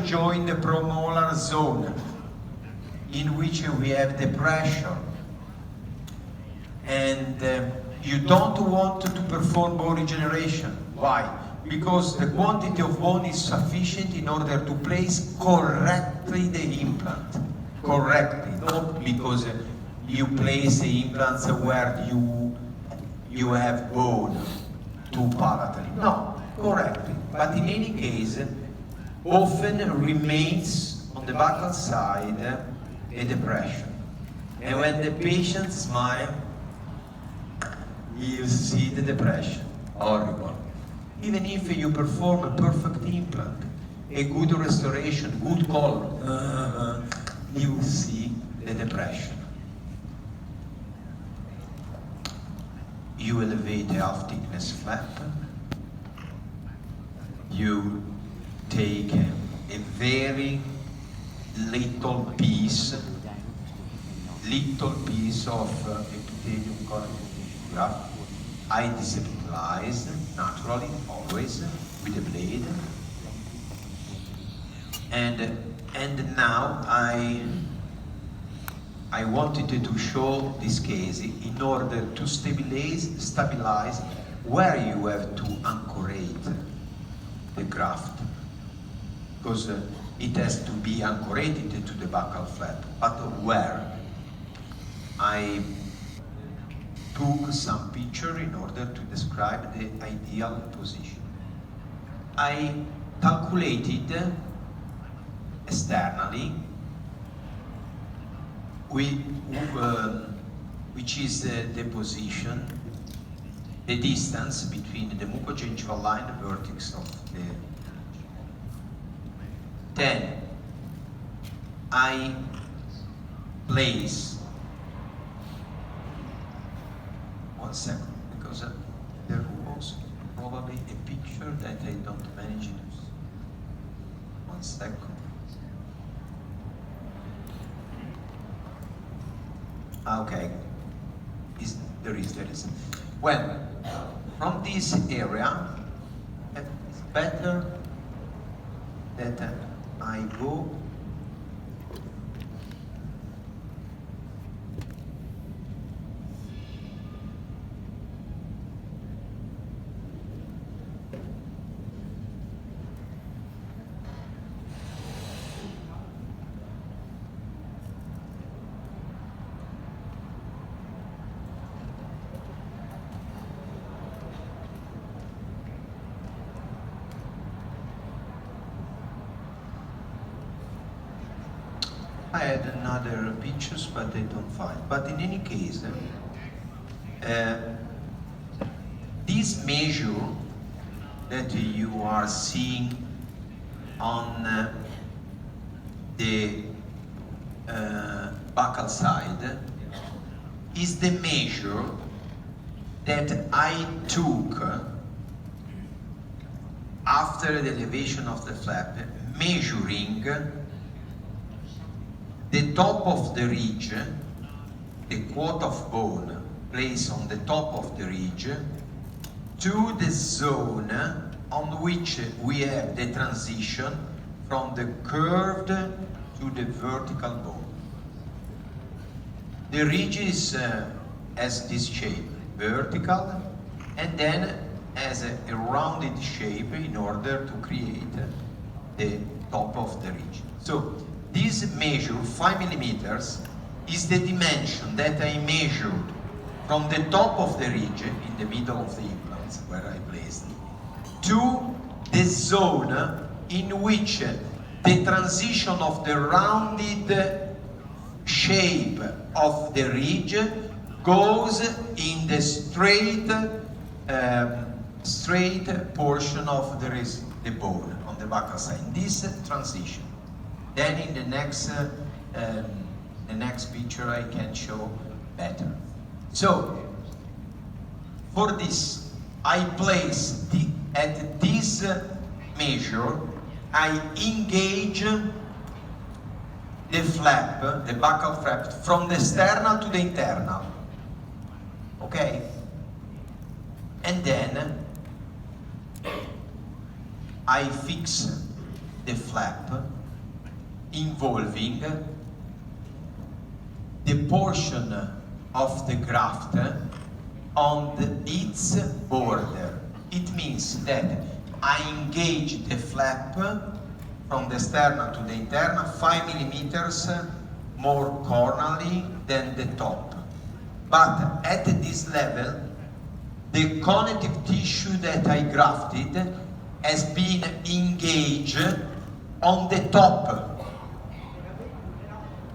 join the premolar zone, in which we have the pressure, and you don't want to perform bone regeneration. Why? Because the quantity of bone is sufficient in order to place correctly the implant. Correctly, not because you place the implants where you have bone too palatally. No, correctly. But in any case, often remains on the buccal side a depression. And when the patient smiles, you see the depression. Horrible. Even if you perform a perfect implant, a good restoration, good color, you see the depression. You elevate the half thickness flap. You take a very little piece of epithelium connective tissue graft. I desepitalize naturally, always, with a blade. And now I wanted to show this case in order to stabilize where you have to anchorate the graft, because it has to be anchorated to the buccal flap. But where? I took some picture in order to describe the ideal position. I calculated externally which is the position, the distance between the mucogingival line, the vertex of the. Then I place, one second, because there was probably a picture that I don't manage to see. One second. Okay, there is. Well, from this area, it's better that I go I had another pictures, but I don't find. But in any case, this measure that you are seeing on the buccal side is the measure that I took after the elevation of the flap, measuring the top of the ridge, the quote of bone placed on the top of the ridge, to the zone on which we have the transition from the curved to the vertical bone. The ridge has this shape, vertical, and then has a rounded shape in order to create the top of the ridge. So this measure, 5 millimeters, is the dimension that I measured from the top of the ridge, in the middle of the implants, where I placed it, to the zone in which the transition of the rounded shape of the ridge goes in the straight portion of the bone on the buccal side. This transition. Then in the next picture I can show better. So for this, I place at this measure, I engage the flap, the buccal flap, from the external to the internal. Okay? And then I fix the flap involving the portion of the graft on its border. It means that I engage the flap from the sternum to the internal 5 millimeters more cornally than the top. But at this level, the connective tissue that I grafted has been engaged on the top.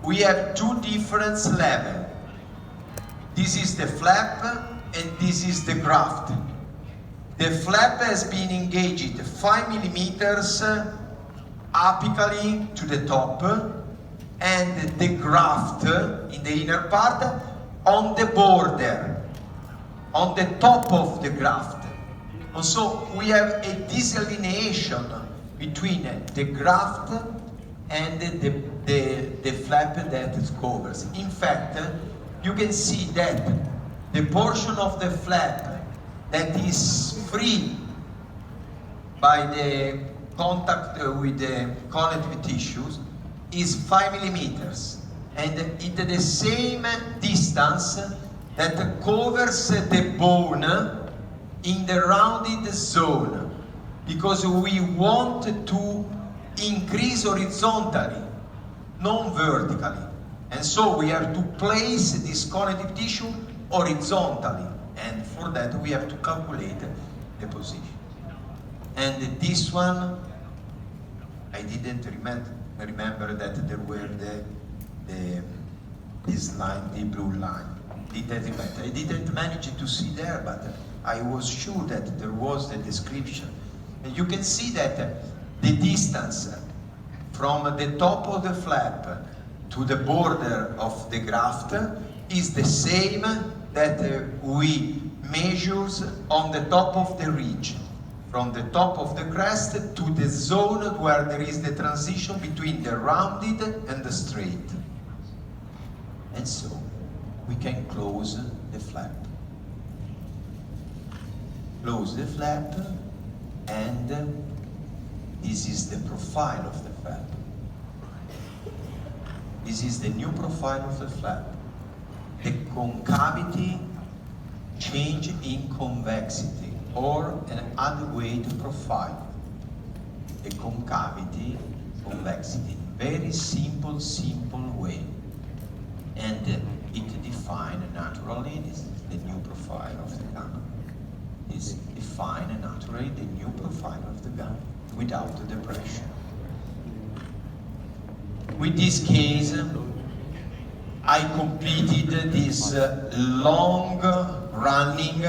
We have two different levels. This is the flap and this is the graft. The flap has been engaged 5 millimeters apically to the top, and the graft in the inner part on the border, on the top of the graft. And so we have a delineation between the graft and the flap that it covers. In fact, you can see that the portion of the flap that is free by the contact with the connective tissues is 5 millimeters, and it the same distance that covers the bone in the rounded zone, because we want to increase horizontally, not vertically. And so we have to place this connective tissue horizontally, and for that we have to calculate the position. And this one, I didn't remember that there were this line, the blue line. I didn't manage to see there, but I was sure that there was the description. And you can see that the distance from the top of the flap to the border of the graft is the same that we measure on the top of the ridge, from the top of the crest to the zone where there is the transition between the rounded and the straight. And so we can close the flap. Close the flap, and this is the profile of the flap. This is the new profile of the flap. The concavity change in convexity, or another way to profile the concavity, convexity. Very simple way. And it defines naturally, this is the new profile of the gun. This defines naturally the new profile of the gun without the depression. With this case, I completed this long running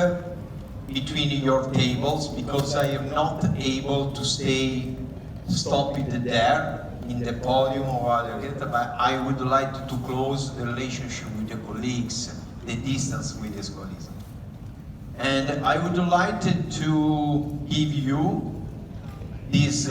between your tables, because I am not able to stop it there in the podium while you get, but I would like to close the relationship with the colleagues, the distance with the colleagues. And I would like to give you this